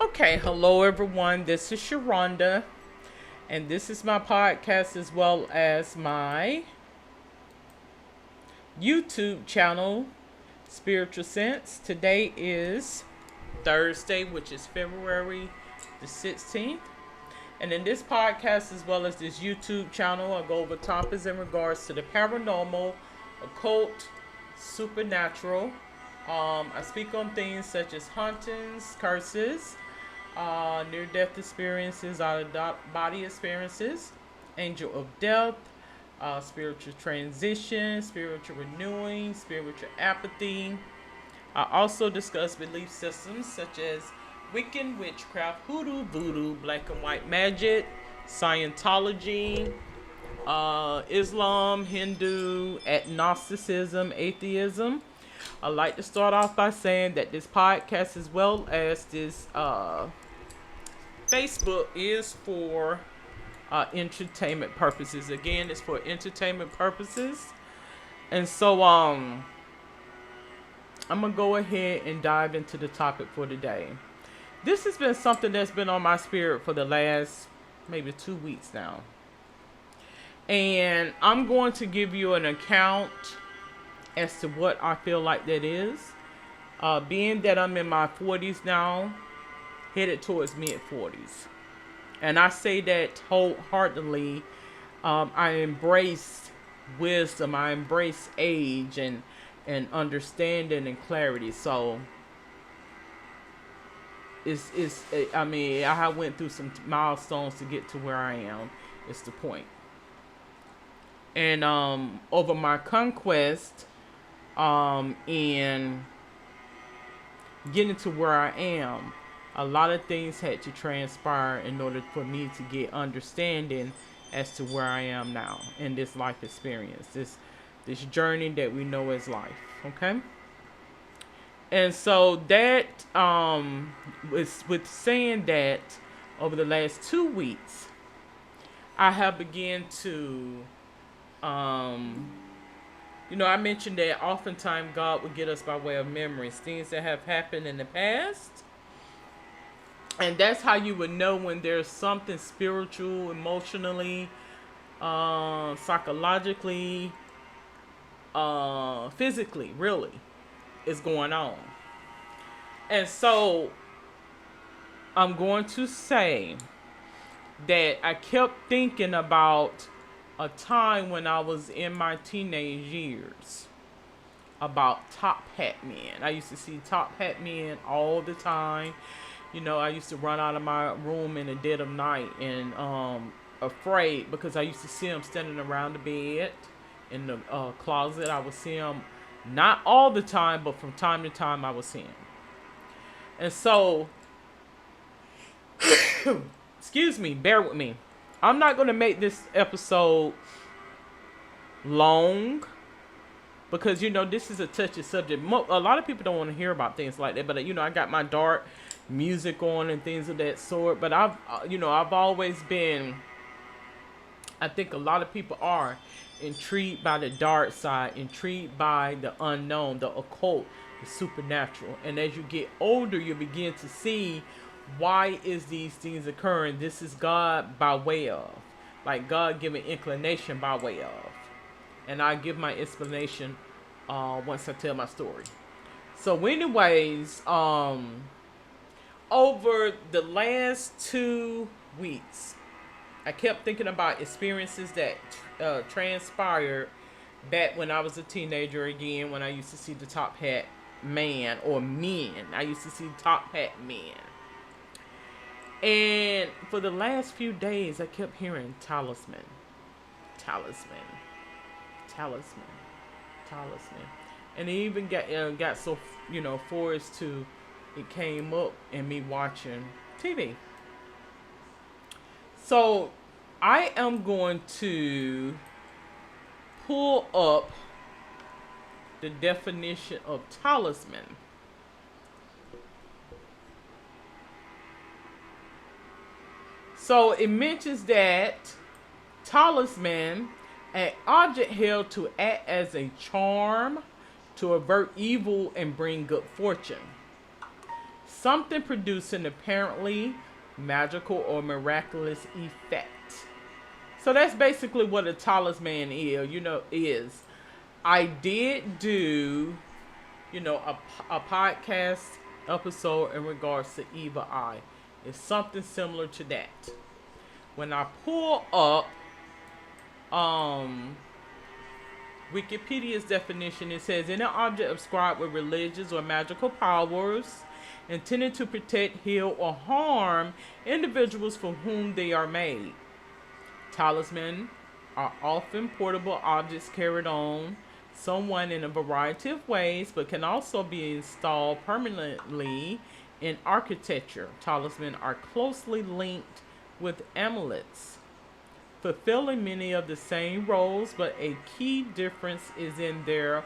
Okay, hello everyone. This is Sharonda, and this is my podcast as well as my YouTube channel, Spiritual Sense. Today is Thursday, which is February the 16th. And in this podcast, as well as this YouTube channel, I go over topics in regards to the paranormal, occult, supernatural. I speak on things such as hauntings, curses, near-death experiences, out-of-body experiences, angel of death, spiritual transition, spiritual renewing, spiritual apathy. I also discuss belief systems such as Wiccan, witchcraft, hoodoo, voodoo, black and white magic, Scientology, Islam, Hindu, agnosticism, atheism. I'd like to start off by saying that this podcast, as well as this Facebook, is for entertainment purposes. Again, it's for entertainment purposes. And so I'm gonna go ahead and dive into the topic for today. This has been something that's been on my spirit for the last maybe 2 weeks now. And I'm going to give you an account as to what I feel like that is. Being that I'm in my 40s now, headed towards mid 40s. And I say that wholeheartedly. I embrace wisdom, I embrace age and understanding and clarity. So I went through some milestones to get to where I am. It's the point. And over my conquest, and getting to where I am, a lot of things had to transpire in order for me to get understanding as to where I am now in this life experience, this journey that we know as life. Okay. And so that with saying that, over the last 2 weeks, I have begun to, I mentioned that oftentimes God will get us by way of memories, things that have happened in the past. And that's how you would know when there's something spiritual, emotionally, psychologically, physically, really, is going on. And so I'm going to say that I kept thinking about a time when I was in my teenage years about top hat men. I used to see top hat men all the time. I used to run out of my room in the dead of night and afraid, because I used to see them standing around the bed in the closet. I would see them not all the time, but from time to time I would see them. And so, excuse me, bear with me. I'm not going to make this episode long, because this is a touchy subject. A lot of people don't want to hear about things like that, but I got my dark music on and things of that sort. But I've always been, I think a lot of people are intrigued by the dark side, intrigued by the unknown, the occult, the supernatural. And as you get older, you begin to see, why is these things occurring? This is God by way of, like God giving inclination by way of. And I give my explanation once I tell my story. So anyways, over the last 2 weeks, I kept thinking about experiences that transpired back when I was a teenager, again, when I used to see the top hat man, or men. I used to see top hat men. And for the last few days, I kept hearing talisman, talisman, talisman, talisman. And it even got so, forced to, it came up in me watching TV. So I am going to pull up the definition of talisman. So it mentions that talisman, an object held to act as a charm, to avert evil and bring good fortune. something producing apparently magical or miraculous effect. So that's basically what a talisman is. I did do, a podcast episode in regards to evil eye. It's something similar to that. When I pull up Wikipedia's definition, it says any object ascribed with religious or magical powers intended to protect, heal, or harm individuals for whom they are made. Talisman are often portable objects carried on someone in a variety of ways, but can also be installed permanently in architecture. Talisman are closely linked with amulets, fulfilling many of the same roles, but a key difference is in their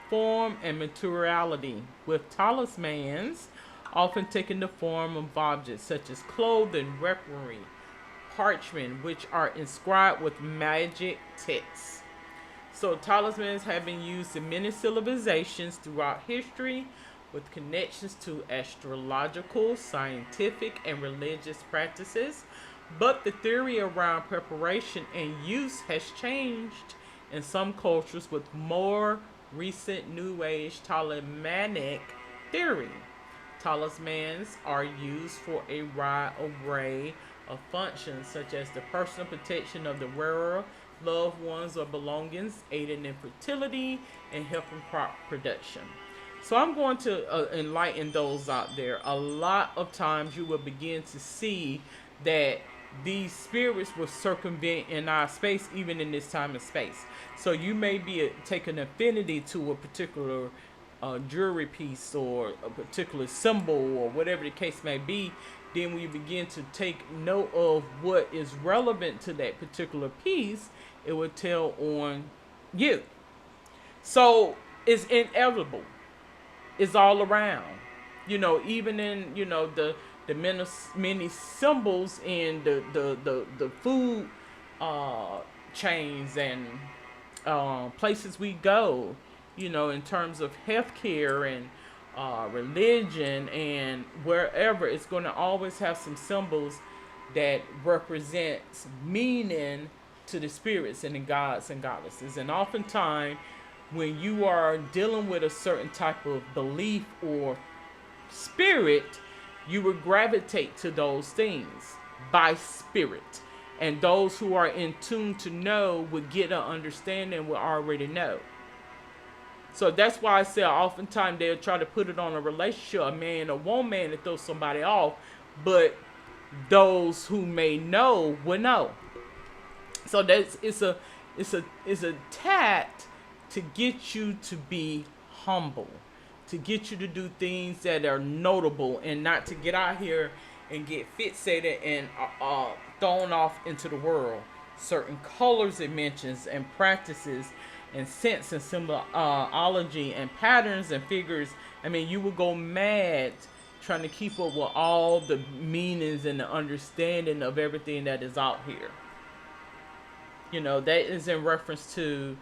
form and materiality, with talismans often taking the form of objects such as clothing, weaponry, parchment, which are inscribed with magic texts. So talismans have been used in many civilizations throughout history, with connections to astrological, scientific, and religious practices. But the theory around preparation and use has changed in some cultures, with more recent New Age talismanic theory. Talismans are used for a wide array of functions, such as the personal protection of the wearer, loved ones, or belongings, aiding in fertility and helping crop production. So I'm going to enlighten those out there. A lot of times you will begin to see that these spirits will circumvent in our space, even in this time and space. So you may be taking affinity to a particular jewelry piece or a particular symbol or whatever the case may be. Then when you begin to take note of what is relevant to that particular piece, it will tell on you. So it's inevitable. It's all around. Even in, the many symbols in the food chains and places we go, in terms of healthcare and religion and wherever, it's going to always have some symbols that represents meaning to the spirits and the gods and goddesses. And oftentimes when you are dealing with a certain type of belief or spirit, you will gravitate to those things by spirit. And those who are in tune to know would get an understanding, will already know. So that's why I say oftentimes they'll try to put it on a relationship, a man or woman, to throw somebody off. But those who may know will know. So it's a tact to get you to be humble, to get you to do things that are notable, and not to get out here and get fixated and thrown off into the world. Certain colors it mentions and practices and sense and symbology and patterns and figures. I mean, you will go mad trying to keep up with all the meanings and the understanding of everything that is out here. That is in reference to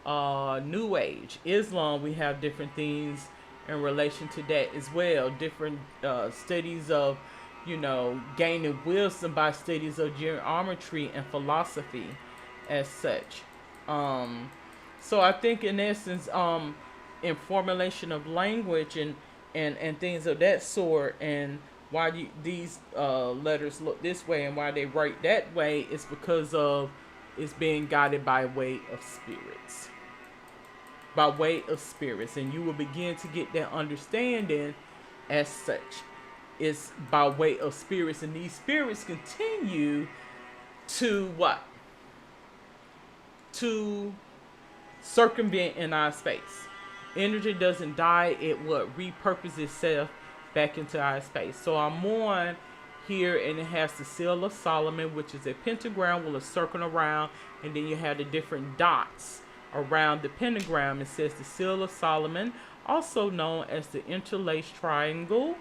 New Age. Islam, we have different things in relation to that as well. Different studies of, gaining wisdom by studies of geometry and philosophy as such. So I think in essence, in formulation of language and things of that sort, and why these letters look this way and why they write that way, is because of it's being guided by way of spirits. By way of spirits. And you will begin to get that understanding as such. It's by way of spirits. And these spirits continue to what? To circumvent in our space. Energy doesn't die. It what? Repurposes itself back into our space. So I'm on here, and it has the seal of Solomon, which is a pentagram with a circle around, and then you have the different dots around the pentagram. It says the seal of Solomon, also known as the interlaced triangle,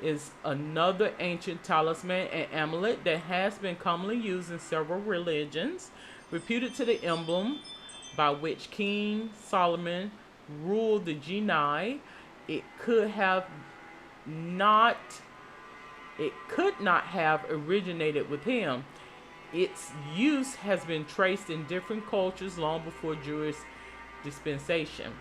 is another ancient talisman and amulet that has been commonly used in several religions, reputed to the emblem by which King Solomon ruled the genii. It could have not it could not have originated with him. Its use has been traced in different cultures long before Jewish dispensation.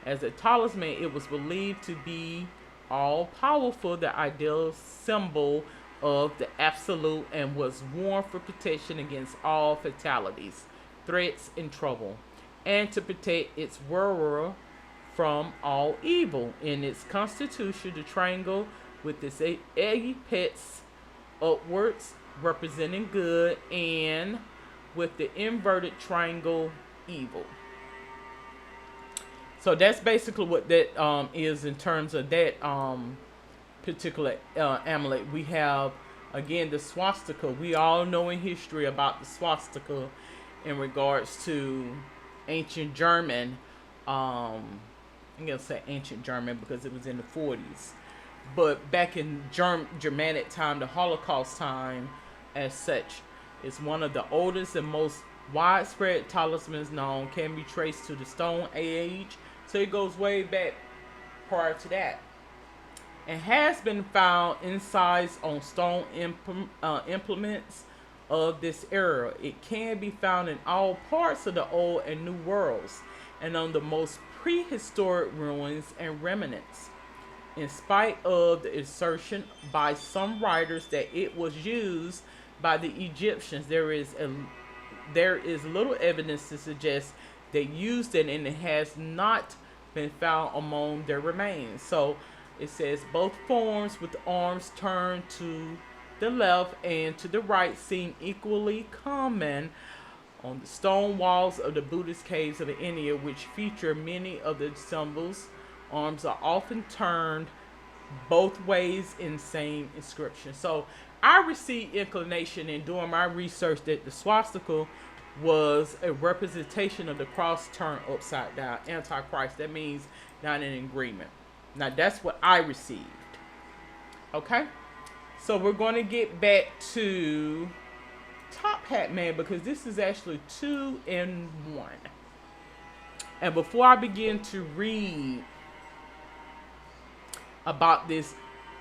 As a talisman, it was believed to be all powerful, the ideal symbol of the absolute, and was worn for protection against all fatalities, threats, and trouble, and to protect its wearer from all evil. In its constitution, the triangle with its apex upwards representing good, and with the inverted triangle evil. So that's basically what that is in terms of that particular amulet. We have again the swastika. We all know in history about the swastika in regards to ancient German. I'm gonna say ancient German because it was in the 40s, but back in Germanic time, the Holocaust time, as such, is one of the oldest and most widespread talismans known. Can be traced to the Stone Age, so it goes way back prior to that, and has been found incised on stone implements of this era. It can be found in all parts of the Old and New Worlds, and on the most prehistoric ruins and remnants. In spite of the assertion by some writers that it was used by the Egyptians, there is little evidence to suggest they used it, and it has not been found among their remains. So it says both forms with the arms turned to the left and to the right seem equally common on the stone walls of the Buddhist caves of India, which feature many of the symbols. Arms are often turned both ways in same inscription. So I received inclination in doing my research that the swastika was a representation of the cross turned upside down, Antichrist. That means not in agreement. Now that's what I received. Okay, so we're going to get back to Top Hat Man because this is actually 2 in 1. And before I begin to read about this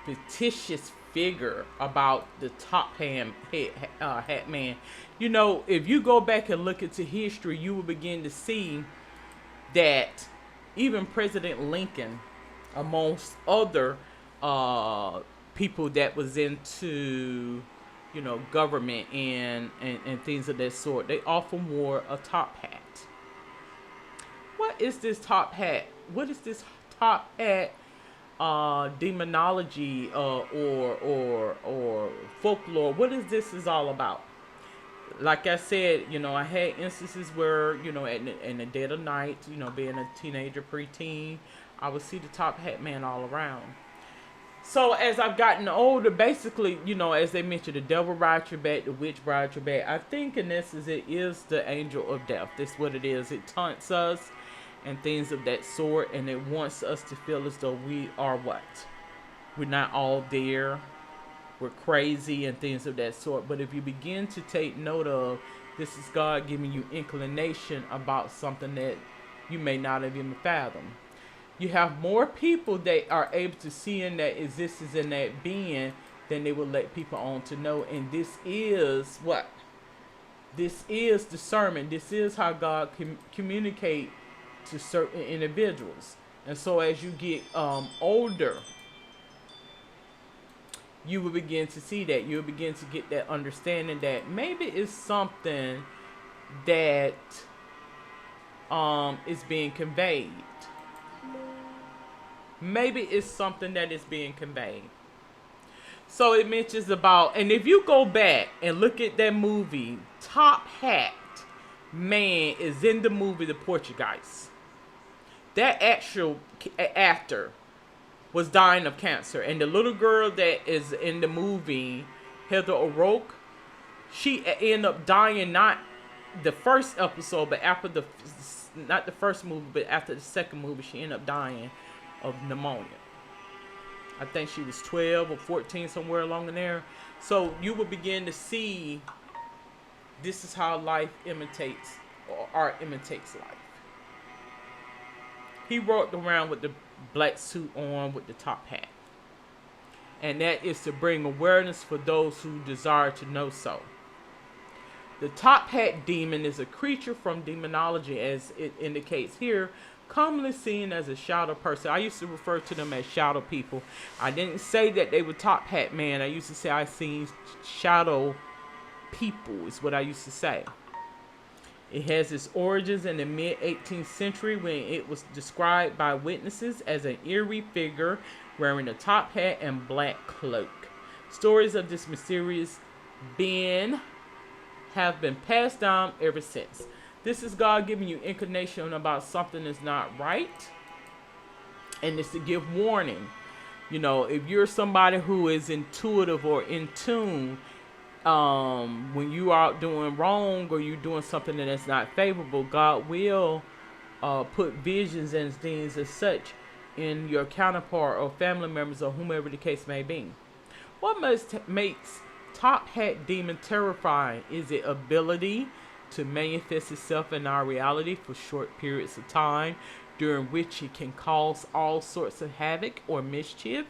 fictitious figure about the Hat Man, you know, if you go back and look into history, you will begin to see that even President Lincoln, amongst other people that was into, you know, government and things of that sort, they often wore a top hat. What is this top hat? What is this top hat demonology or folklore? What is this is all about? Like I said, you know, I had instances where, you know, in the dead of night, you know, being a teenager, preteen, I would see the Top Hat Man all around. So as I've gotten older, basically, you know, as they mentioned, the devil rides your back, the witch rides your back. I think in essence, it is the angel of death. That's what it is. It taunts us and things of that sort, and it wants us to feel as though we are what? We're not all there. We're crazy and things of that sort. But if you begin to take note of, this is God giving you inclination about something that you may not have even fathomed. You have more people that are able to see in that existence and that being than they will let people on to know. And this is what? This is discernment. This is how God can communicate to certain individuals. And so as you get older, you will begin to see that. You'll begin to get that understanding that maybe it's something that is being conveyed. Maybe it's something that is being conveyed. So it mentions about, and if you go back and look at that movie, Top Hat Man is in the movie The Portuguese. That actual actor was dying of cancer, and the little girl that is in the movie, Heather O'Rourke, she ended up dying not the first episode, but after not the first movie, but after the second movie, she ended up dying of pneumonia. I think she was 12 or 14, somewhere along in there. So you will begin to see this is how life imitates, or art imitates life. He walked around with the black suit on with the top hat. and that is to bring awareness for those who desire to know so. The top hat demon is a creature from demonology, as it indicates here, commonly seen as a shadow person. I used to refer to them as shadow people. I didn't say that they were top hat man. I used to say I seen shadow people is what I used to say. It has its origins in the mid-18th century when it was described by witnesses as an eerie figure wearing a top hat and black cloak. Stories of this mysterious being have been passed down ever since. This is God giving you inclination about something that's not right, and it's to give warning. You know, if you're somebody who is intuitive or in tune, when you are doing wrong or you're doing something that's not favorable, God will put visions and things as such in your counterpart or family members or whomever the case may be. What makes top hat demon terrifying is the ability to manifest itself in our reality for short periods of time, during which it can cause all sorts of havoc or mischief.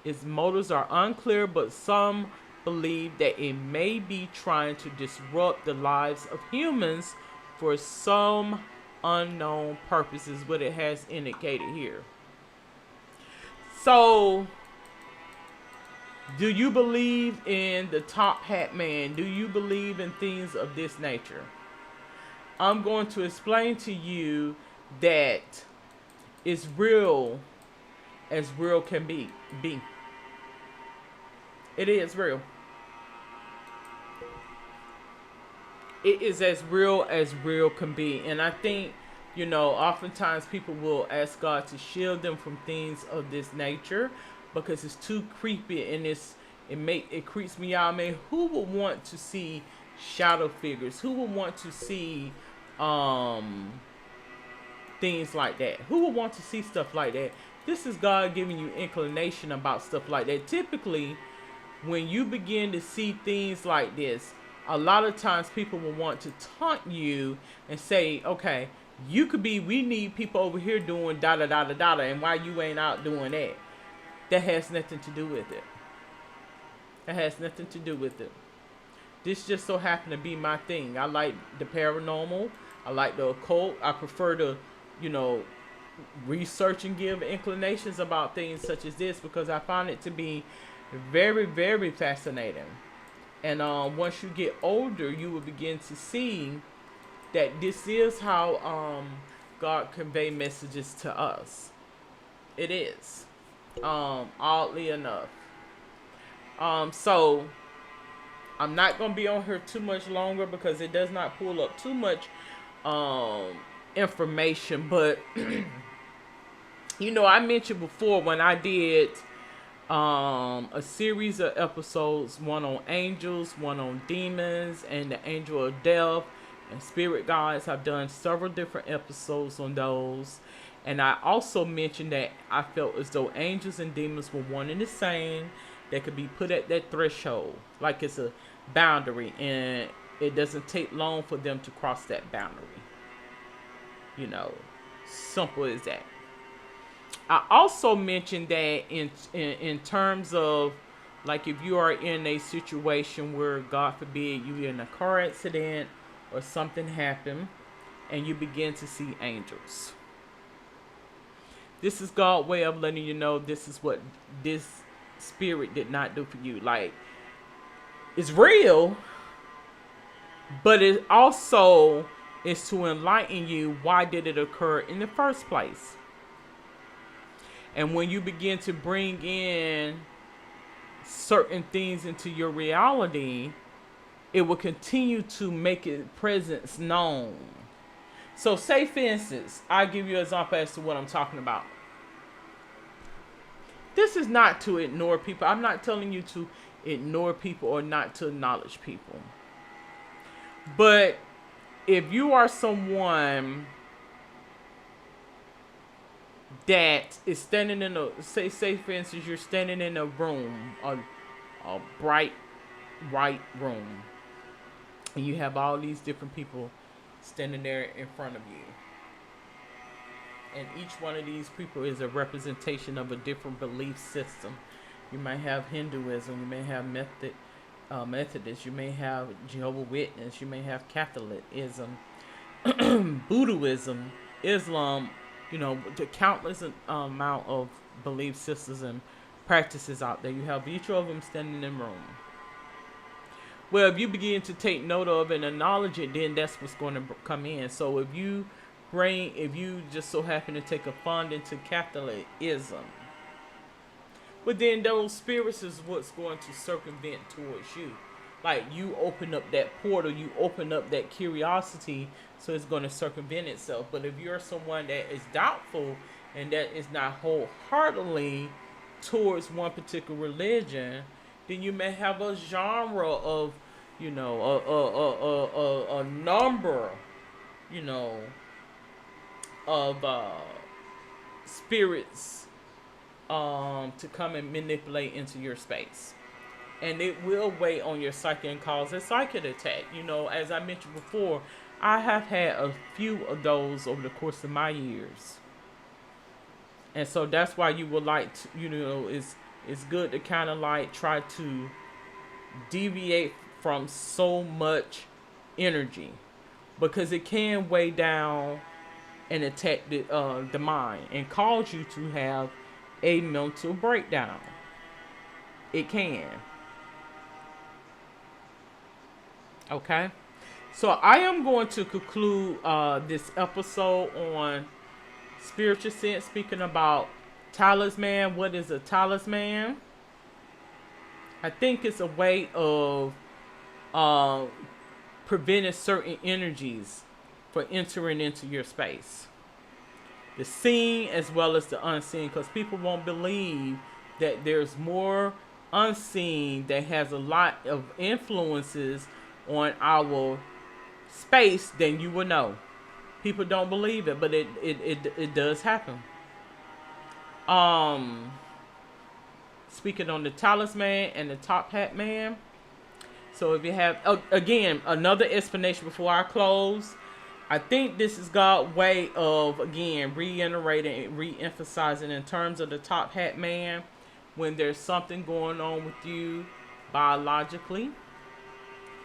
Its motives are unclear, but some believe that it may be trying to disrupt the lives of humans for some unknown purposes, what it has indicated here. So, do you believe in the top hat man? Do you believe in things of this nature? I'm going to explain to you that it's real as real can be. It is real. It is as real can be. And I think, you know, oftentimes people will ask God to shield them from things of this nature because it's too creepy and it creeps me out. I mean, who would want to see shadow figures? Who would want to see things like that? Who would want to see stuff like that? This is God giving you inclination about stuff like that. Typically, when you begin to see things like this, a lot of times people will want to taunt you and say, okay, we need people over here doing da da da da da, and why you ain't out doing that? That has nothing to do with it. That has nothing to do with it. This just so happened to be my thing. I like the paranormal. I like the occult. I prefer to, you know, research and give inclinations about things such as this because I find it to be very, very fascinating. And once you get older, you will begin to see that this is how God convey messages to us. It is. Oddly enough. So I'm not going to be on here too much longer because it does not pull up too much information. But, you know, I mentioned before when I did a series of episodes, one on angels, one on demons, and the angel of death and spirit guides. I've done several different episodes on those. And I also mentioned that I felt as though angels and demons were one and the same. That could be put at that threshold, like it's a boundary, and it doesn't take long for them to cross that boundary. You know, simple as that. I also mentioned that in terms of, like, if you are in a situation where, God forbid, you're in a car accident or something happened, and you begin to see angels. This is God's way of letting you know this is what this spirit did not do for you. Like, it's real, but it also is to enlighten you why did it occur in the first place. And when you begin to bring in certain things into your reality, it will continue to make its presence known. So say, for instance, I'll give you an example as to what I'm talking about. This is not to ignore people. I'm not telling you to ignore people or not to acknowledge people. But if you are someone that is standing in a, say for instance, you're standing in a room, a bright room, and you have all these different people standing there in front of you. And each one of these people is a representation of a different belief system. You may have Hinduism. You may have Methodist. You may have Jehovah's Witness. You may have Catholicism, Buddhism, Islam. You know, the countless amount of belief systems and practices out there. You have each of them standing in room. Well, if you begin to take note of and acknowledge it, then that's what's going to come in. So if you just so happen to take a fund into Catholicism, well, then those spirits is what's going to circumvent towards you. Like, you open up that portal, you open up that curiosity, so it's going to circumvent itself. But if you're someone that is doubtful and that is not wholeheartedly towards one particular religion, then you may have a genre of, you know, a number, you know, of spirits to come and manipulate into your space. And it will weigh on your psyche and cause a psychic attack. You know, as I mentioned before, I have had a few of those over the course of my years. And so that's why you would like to, you know, it's good to kind of like try to deviate from so much energy, because it can weigh down and attack the mind and cause you to have a mental breakdown. It can. Okay. So I am going to conclude this episode on spiritual sense, speaking about talisman. What is a talisman? I think it's a way of preventing certain energies for entering into your space. The seen as well as the unseen, because people won't believe that there's more unseen that has a lot of influences on our space than you will know. People don't believe it, but it does happen. Speaking on the talisman and the top hat man. So if you have, again, another explanation before I close. I think this is God's way of, again, reiterating and re-emphasizing in terms of the top hat man. When there's something going on with you biologically,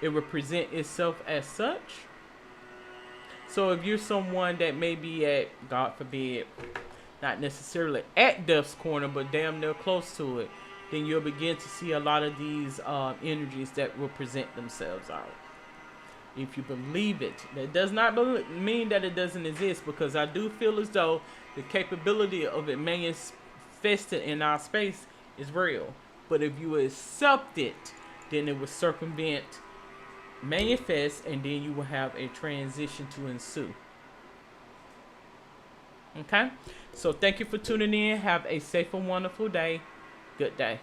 it will present itself as such. So if you're someone that may be at, God forbid, not necessarily at death's corner, but damn near close to it, then you'll begin to see a lot of these energies that will present themselves out. If you believe it, that does not mean that it doesn't exist, because I do feel as though the capability of it manifested in our space is real. But if you accept it, then it will circumvent, manifest, and then you will have a transition to ensue. Okay? So thank you for tuning in. Have a safe and wonderful day. Good day.